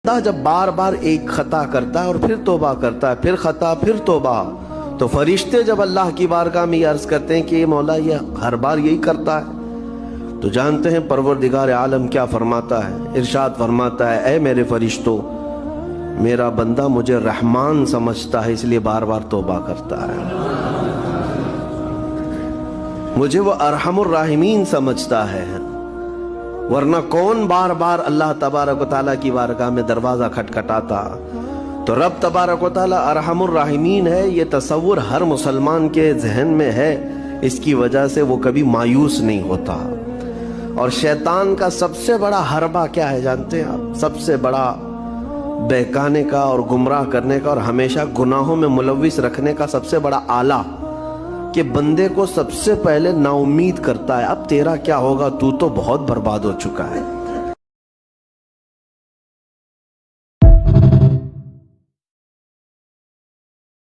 जब बार बार एक खता करता है और फिर तौबा करता है, फिर खता फिर तौबा, तो फरिश्ते जब अल्लाह की बारगाह में अर्ज करते हैं कि ये मौला ये हर बार यही करता है, तो जानते हैं परवरदिगार आलम क्या फरमाता है। इरशाद फरमाता है, ऐ मेरे फरिश्तों, मेरा बंदा मुझे रहमान समझता है इसलिए बार बार तौबा करता है, मुझे वो अरहमुर राहिमीन समझता है, वरना कौन बार बार अल्लाह तबारक व तआला की बारगाह में दरवाजा खटखटाता। तो रब तबारक व तआला अरहमुर राहिमीन है, ये तसव्वुर हर मुसलमान के जहन में है, इसकी वजह से वो कभी मायूस नहीं होता। और शैतान का सबसे बड़ा हरबा क्या है जानते हैं आप? सबसे बड़ा बहकाने का और गुमराह करने का और हमेशा गुनाहों में मुलव्विस रखने का सबसे बड़ा आला कि बंदे को सबसे पहले नाउम्मीद करता है, अब तेरा क्या होगा, तू तो बहुत बर्बाद हो चुका है।